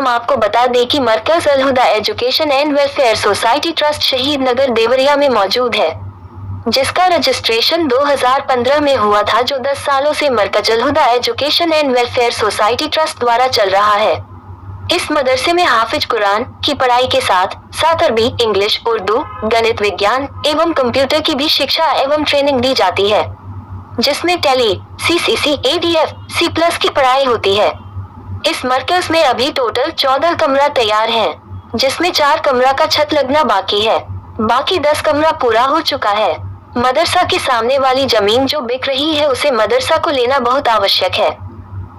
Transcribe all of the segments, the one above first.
हम आपको बता दें कि Markaz al Huda education and welfare society trust Shaheed Nagar Deoria में मौजूद है, जिसका रजिस्ट्रेशन 2015 में हुआ था, जो 10 सालों से Markaz al Huda education and welfare society trust द्वारा चल रहा है। इस मदरसे में हाफिज कुरान की पढ़ाई के साथ साथ अरबी, इंग्लिश, उर्दू, गणित, विज्ञान एवं कंप्यूटर की भी शिक्षा एवं ट्रेनिंग दी जाती है, जिसमें टैली, CCC, ADF, C+ की पढ़ाई होती है। इस मरकज में अभी टोटल 14 कमरा तैयार हैं, जिसमें 4 कमरा का छत लगना बाकी है, बाकी 10 कमरा पूरा हो चुका है। मदरसा के सामने वाली जमीन जो बिक रही है, उसे मदरसा को लेना बहुत आवश्यक है,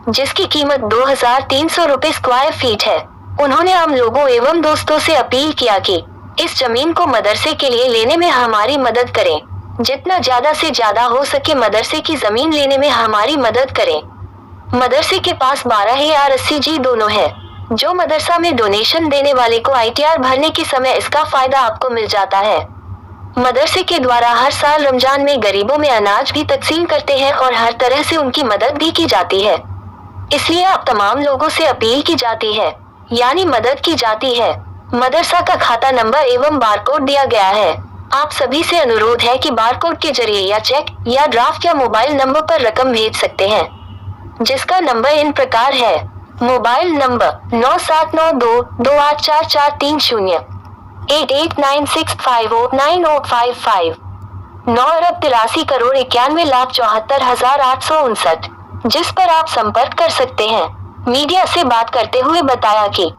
जिसकी कीमत 2300 रुपए स्क्वायर फीट है। उन्होंने आम लोगों एवं दोस्तों से अपील किया कि इस जमीन को मदरसे के लिए लेने में हमारी मदद करें, जितना ज्यादा से ज्यादा हो सके मदरसे की जमीन लेने में हमारी मदद करें। मदरसे के पास 12 या 80 जी दोनों है, जो मदरसा में डोनेशन देने वाले को ITR भरने के समय इसका फायदा आपको मिल जाता है। मदरसे के द्वारा हर साल रमजान में गरीबों में अनाज भी तकसीम करते हैं और हर तरह से उनकी मदद भी की जाती है। इसलिए आप तमाम लोगों से अपील की जाती है, यानी मदद की जाती है। मदरसा का खाता नंबर एवं बारकोड दिया गया है। आप सभी से अनुरोध है कि बारकोड के जरिए या चेक या ड्राफ्ट या मोबाइल नंबर पर रकम भेज सकते हैं, जिसका नंबर इन प्रकार है। मोबाइल नंबर 9792284430, 8896509055, 9 अरब 83 करोड़ 91,74,859, जिस पर आप संपर्क कर सकते हैं। मीडिया से बात करते हुए बताया कि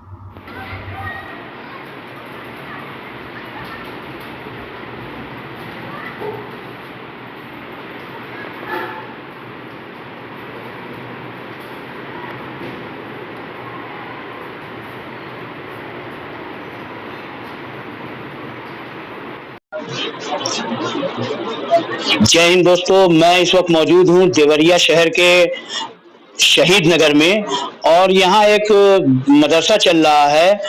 जय हिंद दोस्तों, मैं इस वक्त मौजूद हूँ देवरिया शहर के शहीद नगर में, और यहाँ एक मदरसा चल रहा है,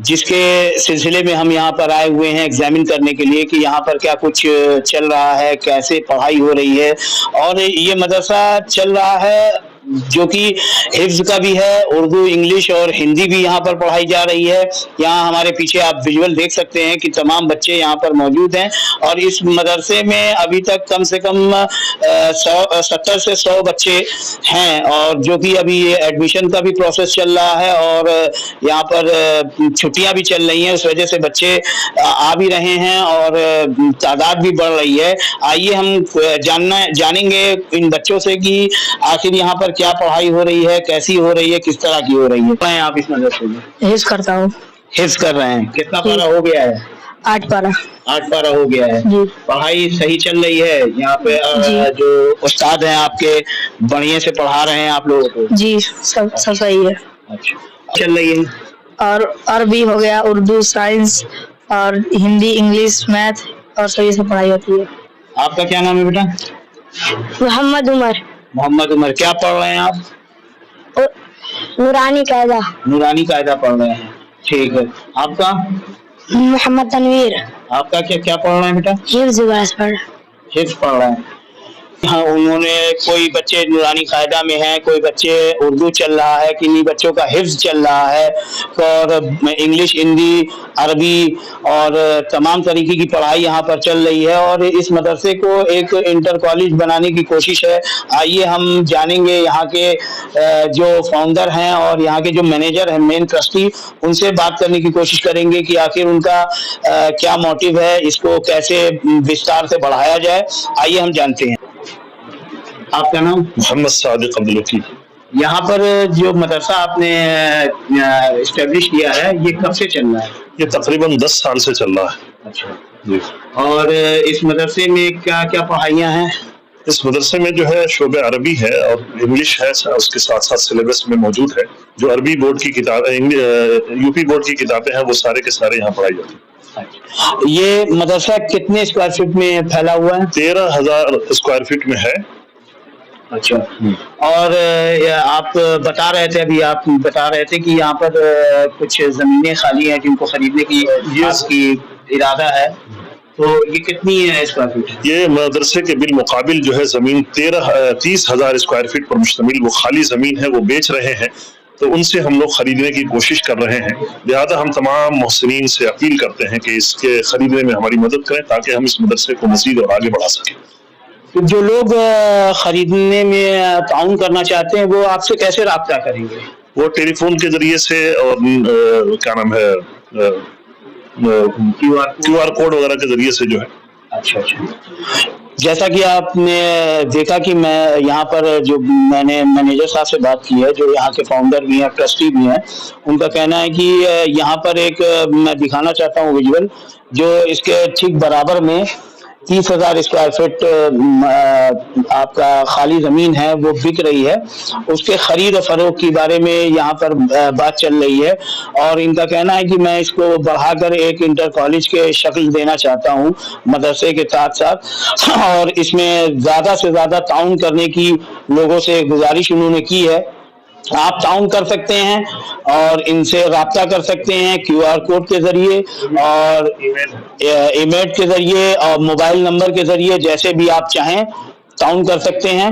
जिसके सिलसिले में हम यहाँ पर आए हुए हैं एग्जामिन करने के लिए कि यहाँ पर क्या कुछ चल रहा है, कैसे पढ़ाई हो रही है। और ये मदरसा चल रहा है जो कि हिफ्ज का भी है, उर्दू, इंग्लिश और हिंदी भी यहाँ पर पढ़ाई जा रही है। यहाँ हमारे पीछे आप विजुअल देख सकते हैं कि तमाम बच्चे यहाँ पर मौजूद हैं, और इस मदरसे में अभी तक कम से कम 70 से 100 बच्चे हैं, और जो कि अभी ये एडमिशन का भी प्रोसेस चल रहा है, और यहाँ पर छुट्टियाँ भी चल रही हैं, उस वजह से बच्चे आ भी रहे हैं और तादाद भी बढ़ रही है। आइए हम जानेंगे इन बच्चों से कि आखिर यहाँ पर क्या पढ़ाई हो रही है, कैसी हो रही है, किस तरह की हो रही है। आप इस मदरसे में हिफ्ज करता हूँ। हिफ्ज कर रहे हैं, कितना पारा हो गया है? 8 पारा। 8 पारा हो गया है जी। पढ़ाई सही चल रही है यहाँ पे? जो उस्ताद हैं आपके बढ़िया से पढ़ा रहे हैं आप लोगों को? जी, सब सही है। अच्छा, चल रही है। और अरबी हो गया, उर्दू, साइंस और हिंदी, इंग्लिश, मैथ और सभी से पढ़ाई होती है। आपका क्या नाम है बेटा? मोहम्मद उमर। मोहम्मद उमर, क्या पढ़ रहे हैं आप? नूरानी कायदा। नूरानी कायदा पढ़ रहे हैं, ठीक है। आपका? मोहम्मद तनवीर। आपका क्या पढ़ रहे हैं बेटा? हिफ्ज पढ़ रहे हैं। हाँ, उन्होंने कोई बच्चे नूरानी कायदा में हैं, कोई बच्चे उर्दू चल रहा है, किन्हीं बच्चों का हिफ्ज चल रहा है, और इंग्लिश, हिंदी, अरबी और तमाम तरीके की पढ़ाई यहाँ पर चल रही है, और इस मदरसे को एक इंटर कॉलेज बनाने की कोशिश है। आइए हम जानेंगे यहाँ के जो फाउंडर हैं और यहाँ के जो मैनेजर हैं, मेन ट्रस्टी, उनसे बात करने की कोशिश करेंगे कि आखिर उनका क्या मोटिव है, इसको कैसे विस्तार से बढ़ाया जाए। आइए हम जानते हैं। आपका नाम? मोहम्मद सादिक अब्दुल वकील। यहाँ पर जो मदरसा आपने एस्टेब्लिश किया है, ये कब से चल रहा है? ये तकरीबन 10 साल से चल रहा है। अच्छा जी। और इस मदरसे में क्या क्या पढ़ाइयाँ हैं? इस मदरसे में जो है शोबे अरबी है और इंग्लिश है, उसके साथ साथ सिलेबस में मौजूद है। जो अरबी बोर्ड की किताबें, यूपी बोर्ड की किताबें हैं, वो सारे के सारे यहाँ पढ़ाई जाती है। ये मदरसा कितने स्क्वायर फीट में फैला हुआ है? 13,000 स्क्वायर फीट में है। अच्छा। और आप बता रहे थे, अभी आप बता रहे थे कि यहाँ पर कुछ जमीनें खाली हैं जिनको खरीदने की आपकी इरादा है, तो ये कितनी है स्क्वायर फीट? ये मदरसे के बिल मुकाबिल जो है जमीन 30,000 स्क्वायर फीट पर मुश्तमिल वो खाली जमीन है, वो बेच रहे हैं। تو ان سے ہم لوگ خریدنے کی کوشش کر رہے ہیں. لہذا ہم تمام محسنین سے اپیل کرتے ہیں کہ اس کے خریدنے میں ہماری مدد کریں تاکہ ہم اس مدرسے کو مزید اور آگے بڑھا سکیں. جو لوگ خریدنے میں تعاون کرنا چاہتے ہیں وہ آپ سے کیسے رابطہ کریں گے؟ وہ ٹیلی فون کے ذریعے سے اور کیا نام ہے کیو آر کوڈ وغیرہ کے ذریعے سے جو ہے. اچھا. جیسا کہ آپ نے دیکھا کہ میں یہاں پر جو میں نے مینیجر صاحب سے بات کی ہے جو یہاں کے فاؤنڈر بھی ہیں ٹرسٹی بھی ہیں, ان کا کہنا ہے کہ یہاں پر ایک میں دکھانا چاہتا ہوں ویژول جو اس کے ٹھیک برابر میں 30,000 اسکوائر فٹ آپ کا خالی زمین ہے وہ بک رہی ہے. اس کے خرید و فروخت کے بارے میں یہاں پر بات چل رہی ہے اور ان کا کہنا ہے کہ میں اس کو بڑھا کر ایک انٹر کالج کے شکل دینا چاہتا ہوں مدرسے کے ساتھ ساتھ, اور اس میں زیادہ سے زیادہ تعاون کرنے کی لوگوں سے گزارش انہوں نے کی ہے. آپ تعاون کر سکتے ہیں اور ان سے رابطہ کر سکتے ہیں کیو آر کوڈ کے ذریعے اور ای میل کے ذریعے اور موبائل نمبر کے ذریعے, جیسے بھی آپ چاہیں تعاون کر سکتے ہیں.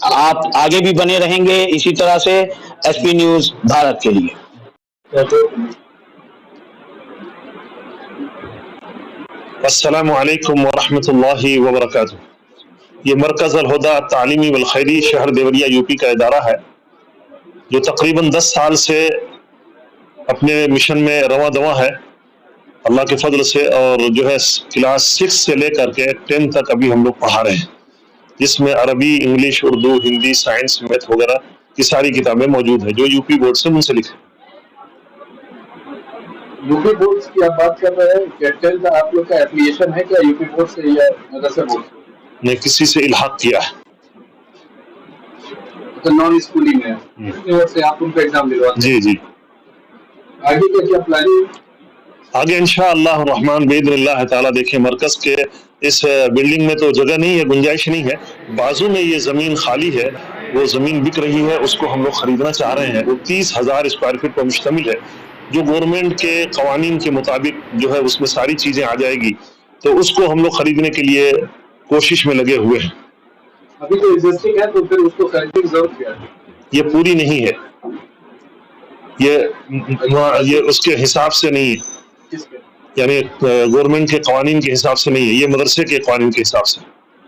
آپ آگے بھی بنے رہیں گے اسی طرح سے ایس پی نیوز بھارت کے لیے. السلام علیکم ورحمۃ اللہ وبرکاتہ. یہ مرکز الہدیٰ تعلیمی والخیری شہر دیوریا یو پی کا ادارہ ہے جو تقریباً 10 سال سے اپنے مشن میں رواں دواں ہے اللہ کے فضل سے, اور جو ہے کلاس 6 سے لے کر کے 10 تک ابھی ہم لوگ پڑھا رہے ہیں, جس میں عربی, English, Urdu, Hindi, science, math وغیرہ کی ساری کتابیں موجود ہیں جو یو پی بورڈ سے منسلک ہیں. یو پی بورڈ کی آپ بات کر رہے ہیں, 10 کا آپ لوگ کا ایفیلیشن ہے کیا یو پی بورڈ سے یا مدرسہ بورڈ سے؟ نے کسی سے الحاق کیا ہے. تو نان اسکولی میں سے آپ ان کو ایگزام دلواتے ہیں؟ جی. آگے کیا پلاننگ؟ آگے انشاءاللہ الرحمن باذن اللہ تعالیٰ دیکھیں مرکز کے اس بلڈنگ میں تو جگہ نہیں ہے, گنجائش نہیں ہے. بازو میں یہ زمین خالی ہے, وہ زمین بک رہی ہے, اس کو ہم لوگ خریدنا چاہ رہے ہیں. وہ 30,000 اسکوائر فٹ پر مشتمل ہے جو گورنمنٹ کے قوانین کے مطابق جو ہے اس میں ساری چیزیں آ جائے گی, تو اس کو ہم لوگ خریدنے کے لیے کوشش میں لگے ہوئے ہیں. ابھی تو ایگزسٹنگ ہے تو پھر اس کو خریدنے کی ضرورت کیا ہے؟ یہ پوری نہیں ہے, یہ اس کے حساب سے نہیں ہے, یعنی گورنمنٹ کے قوانین کے حساب سے نہیں ہے, یہ مدرسے کے قوانین کے حساب سے.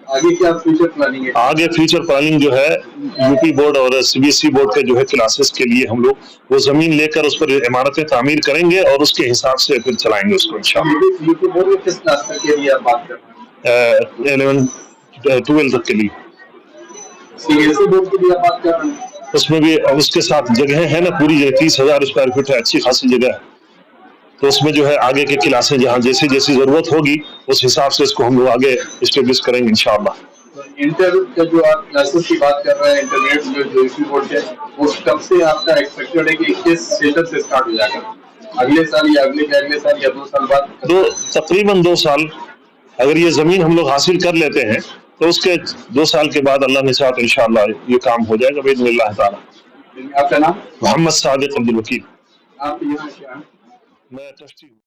آگے کیا فیوچر پلاننگ ہے؟ آگے فیوچر پلاننگ جو ہے یو پی بورڈ اور C B S E board کے جو ہے کلاسز کے لیے ہم لوگ وہ زمین لے کر اس پر عمارتیں تعمیر کریں گے اور اس کے حساب سے پھر چلائیں گے اس کو انشاءاللہ. یو پی بورڈ میں کس کلاس تک کے لیے آپ بات کر رہے ہیں؟ 11-12 تک کے لیے. C B S E board کے لیے آپ بات کر رہے ہیں؟ اس میں بھی اس کے ساتھ جگہیں ہیں نا, پوری جگہ 30,000 اسکوائر فٹ ہے, اچھی خاصی جگہ ہے, تو اس میں جو ہے آگے کے کلاسیں جہاں جیسی ضرورت ہوگی اس حساب سے اس کو ہم لوگ آگے اسٹیبلش کریں گے انشاءاللہ. انٹر کا جو آپ کلاسز کی بات کر رہے ہیں انٹرمیڈیٹ جو یو پی بورڈ ہے وہ کب سے آپ کا ایکسپیکٹڈ ہے کہ کس سیشن سے اسٹارٹ ہو جائے گا؟ اگلے سال یا اگلے سال یا 2 سال بعد؟ تقریباً 2 سال. اگر یہ زمین ہم لوگ حاصل کر لیتے ہیں تو اس کے 2 سال کے بعد اللہ نے چاہا تو انشاءاللہ یہ کام ہو جائے گا باذن اللہ تعالیٰ. آپ کا نام؟ محمد صادق عبد الوکیل. آپ یہاں کیا؟ میں ٹرسٹی ہوں.